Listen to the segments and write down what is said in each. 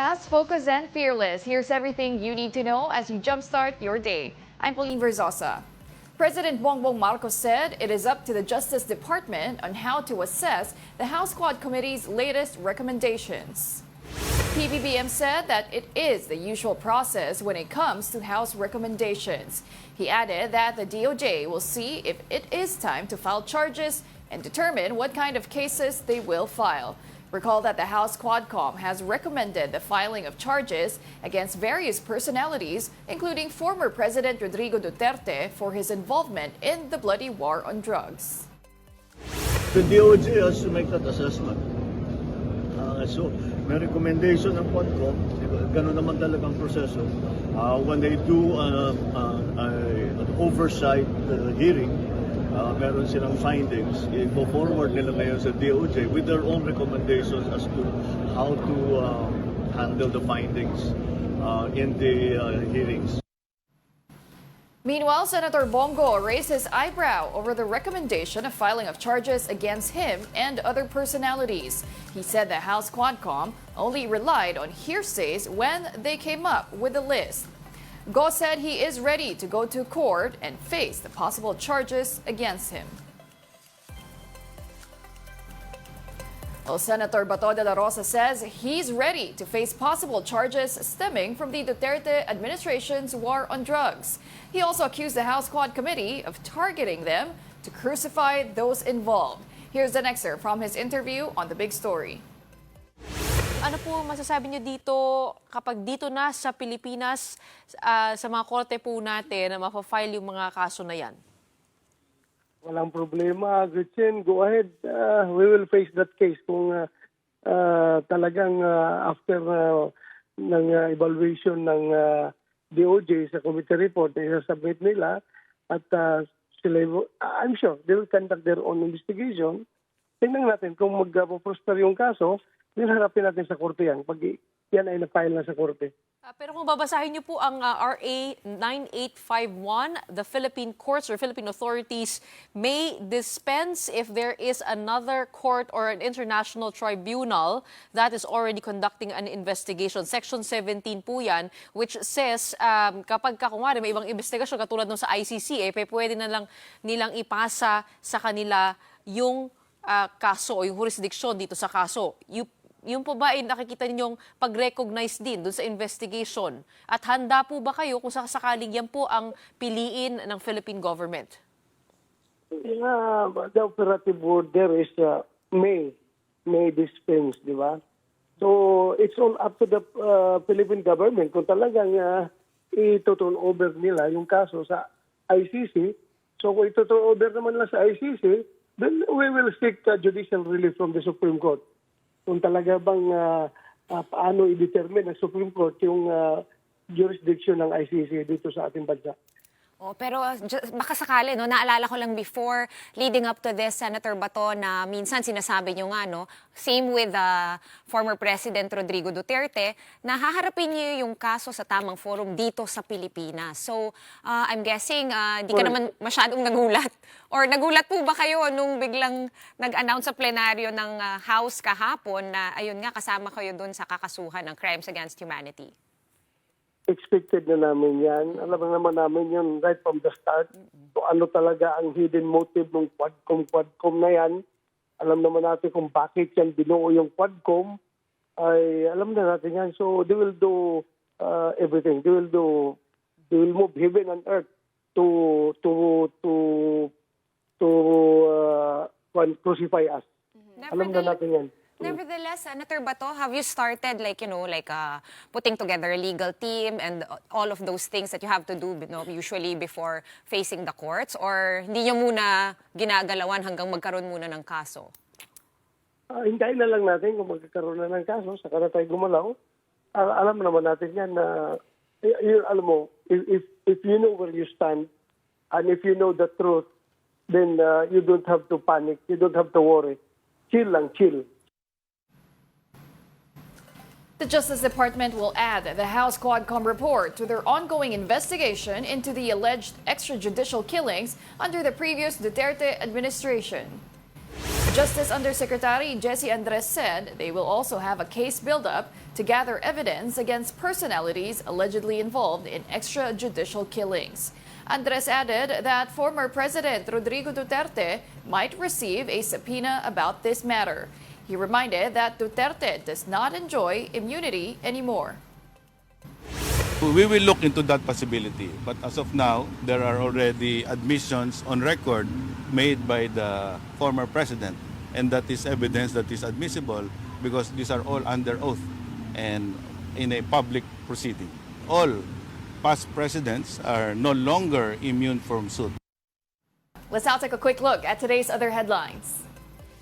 Fast, focused, and fearless. Here's everything you need to know as you jumpstart your day. I'm Pauline Verzosa. President Bong Marcos said it is up to the Justice Department on how to assess the House Quad Committee's latest recommendations. PBBM said that it is the usual process when it comes to House recommendations. He added that the DOJ will see if it is time to file charges and determine what kind of cases they will file. Recall that the House Quad Comm has recommended the filing of charges against various personalities, including former President Rodrigo Duterte for his involvement in the bloody war on drugs. The DOJ has to make that assessment. So, may recommendation ng Quad Comm, ganun naman talagang proseso. When they do an oversight hearing, meron silang findings, i-forward nila ngayon sa DOJ with their own recommendations as to how to handle the findings in the hearings. Meanwhile, Senator Bong Go raised his eyebrow over the recommendation of filing of charges against him and other personalities. He said the House Quad Comm only relied on hearsays when they came up with the list. Go said he is ready to go to court and face the possible charges against him. Well, Senator Dela Rosa says he's ready to face possible charges stemming from the Duterte administration's war on drugs. He also accused the House Quad Committee of targeting them to crucify those involved. Here's an excerpt from his interview on The Big Story. Ano po masasabi niyo dito kapag dito na sa Pilipinas, sa mga korte po natin na mapafile yung mga kaso na yan? Walang problema, Gretchen. Go ahead. We will face that case kung talagang after ng evaluation ng DOJ sa committee report na isasubmit nila at sila, I'm sure they will conduct their own investigation. Tingnan natin kung mag-prosper yung kaso, harapin natin sa korte yan pag yan ay na-file na sa korte. Pero kung babasahin niyo po ang RA 9851, the Philippine courts or Philippine authorities may dispense if there is another court or an international tribunal that is already conducting an investigation. Section 17 po yan, which says kapag kunwari may ibang investigasyon katulad ng sa ICC, pwede na lang nilang ipasa sa kanila yung kaso o yung jurisdiction dito sa kaso. Yung po ba ay nakikita ninyong pag-recognize din doon sa investigation? At handa po ba kayo kung sakaling yan po ang piliin ng Philippine government? Yeah, the operative word there is may dispense, di ba? So it's all up to the Philippine government kung talagang ito-turn over nila yung kaso sa ICC. So kung ito-turn over naman lang sa ICC, then we will seek judicial relief from the Supreme Court. Kung talaga bang paano i-determine ng Supreme Court yung jurisdiction ng ICC dito sa ating bansa. Oh, pero baka sakali, no, naalala ko lang before, leading up to this, Senator Bato, na minsan sinasabi nyo nga, no, same with former President Rodrigo Duterte, na haharapin nyo yung kaso sa tamang forum dito sa Pilipinas. So, I'm guessing, di ka naman masyadong nagulat. Or nagulat po ba kayo nung biglang nag-announce sa plenaryo ng House kahapon na, ayun nga, kasama kayo dun sa kakasuhan ng Crimes Against Humanity? Expected na namin yan. Alam naman namin yan right from the start. So ano talaga ang hidden motive ng Quadcom na yan. Alam naman natin kung bakit yan binuo yung Quadcom. Ay alam na natin yan. So they will do everything. They will move heaven and earth to crucify us. Alam na natin yan. Nevertheless, Senator Bato, have you started putting together a legal team and all of those things that you have to do, usually before facing the courts? Or hindi nyo muna ginagalawan hanggang magkaroon muna ng kaso? Hintayin na lang natin kung magkakaroon na ng kaso, saka na tayo gumalaw. Alam naman natin yan na, alam mo, if you know where you stand and if you know the truth, then you don't have to panic, you don't have to worry. Chill lang, chill. The Justice Department will add the House Quad Comm report to their ongoing investigation into the alleged extrajudicial killings under the previous Duterte administration. Justice Undersecretary Jesse Andres said they will also have a case build-up to gather evidence against personalities allegedly involved in extrajudicial killings. Andres added that former President Rodrigo Duterte might receive a subpoena about this matter. He reminded that Duterte does not enjoy immunity anymore. We will look into that possibility, but as of now, there are already admissions on record made by the former president, and that is evidence that is admissible because these are all under oath and in a public proceeding. All past presidents are no longer immune from suit. Let's now take a quick look at today's other headlines.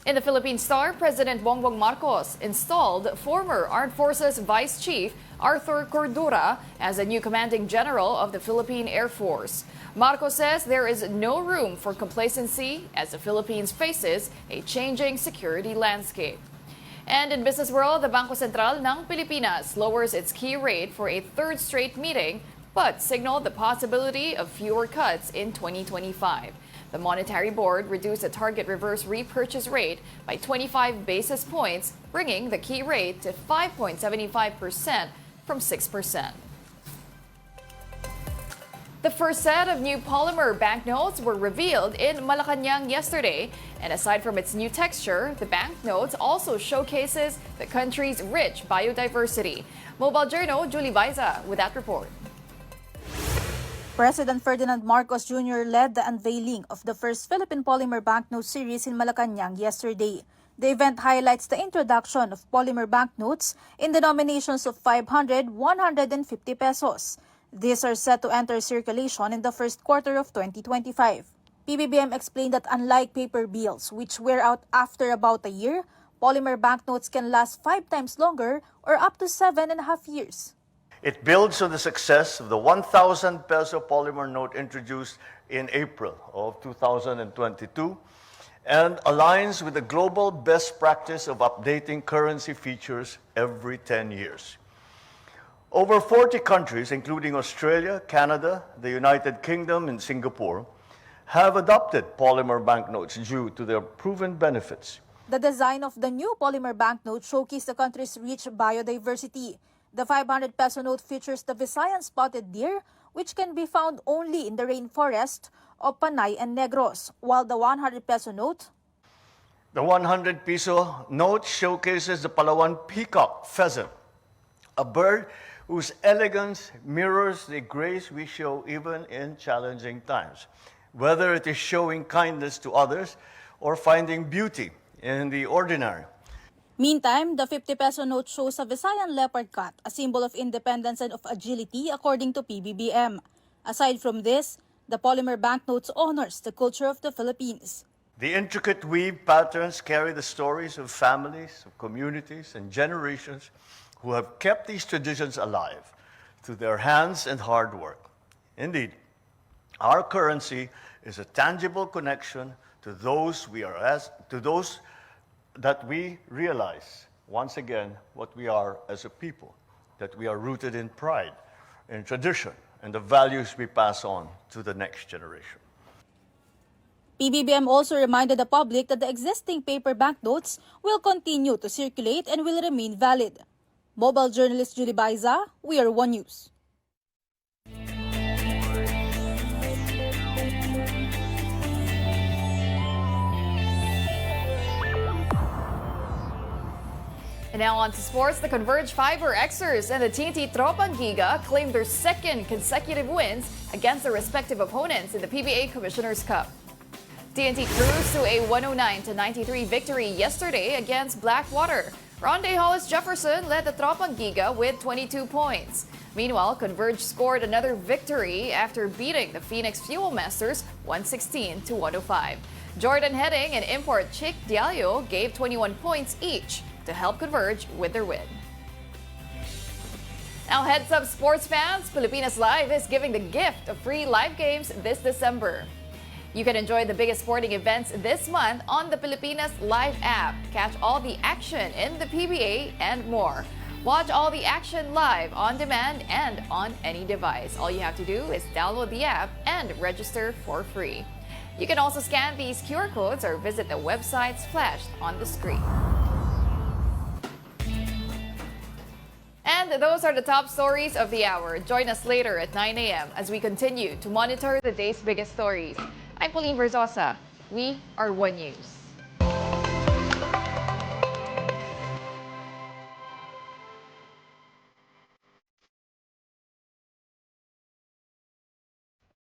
In the Philippine Star, President Bongbong Marcos installed former Armed Forces Vice Chief Arthur Cordura as a new commanding general of the Philippine Air Force. Marcos says there is no room for complacency as the Philippines faces a changing security landscape. And in business world, the Bangko Sentral ng Pilipinas lowers its key rate for a third straight meeting, but signaled the possibility of fewer cuts in 2025. The Monetary Board reduced the target reverse repurchase rate by 25 basis points, bringing the key rate to 5.75% from 6%. The first set of new polymer banknotes were revealed in Malacanang yesterday, and aside from its new texture, the banknotes also showcases the country's rich biodiversity. Mobile Journal, Julie Baiza with that report. President Ferdinand Marcos Jr. led the unveiling of the first Philippine polymer banknote series in Malacanang yesterday. The event highlights the introduction of polymer banknotes in denominations of 500, 150 pesos. These are set to enter circulation in the first quarter of 2025. PBBM explained that unlike paper bills, which wear out after about a year, polymer banknotes can last 5 times longer or up to 7.5 years. It builds on the success of the 1,000 peso polymer note introduced in April of 2022 and aligns with the global best practice of updating currency features every 10 years. Over 40 countries, including Australia, Canada, the United Kingdom, and Singapore, have adopted polymer banknotes due to their proven benefits. The design of the new polymer banknote showcased the country's rich biodiversity. The 500 peso note features the Visayan spotted deer, which can be found only in the rainforest of Panay and Negros, while the 100 peso note, The 100 peso note showcases the Palawan peacock pheasant, a bird whose elegance mirrors the grace we show even in challenging times, whether it is showing kindness to others or finding beauty in the ordinary. Meantime, the 50 peso note shows a Visayan leopard cat, a symbol of independence and of agility according to PBBM. Aside from this, the polymer banknotes honors the culture of the Philippines. The intricate weave patterns carry the stories of families, of communities, and generations who have kept these traditions alive through their hands and hard work. Indeed, our currency is a tangible connection to those that we realize, once again, what we are as a people, that we are rooted in pride, in tradition, and the values we pass on to the next generation. PBBM also reminded the public that the existing paper banknotes will continue to circulate and will remain valid. Mobile journalist Julie Baiza, We Are One News. And now on to sports. The Converge Fiber Xers and the TNT Tropang Giga claimed their second consecutive wins against their respective opponents in the PBA Commissioner's Cup. TNT cruised to a 109-93 victory yesterday against Blackwater. Ronde Hollis Jefferson led the Tropang Giga with 22 points. Meanwhile, Converge scored another victory after beating the Phoenix Fuel Masters 116-105. Jordan Heading and import Chick Diallo gave 21 points each to help Converge with their win. Now heads up sports fans, Pilipinas Live is giving the gift of free live games this December. You can enjoy the biggest sporting events this month on the Pilipinas Live app. Catch all the action in the PBA and more. Watch all the action live on demand and on any device. All you have to do is download the app and register for free. You can also scan these QR codes or visit the websites flashed on the screen. And those are the top stories of the hour. Join us later at 9 a.m. as we continue to monitor the day's biggest stories. I'm Pauline Verzosa. We are One News.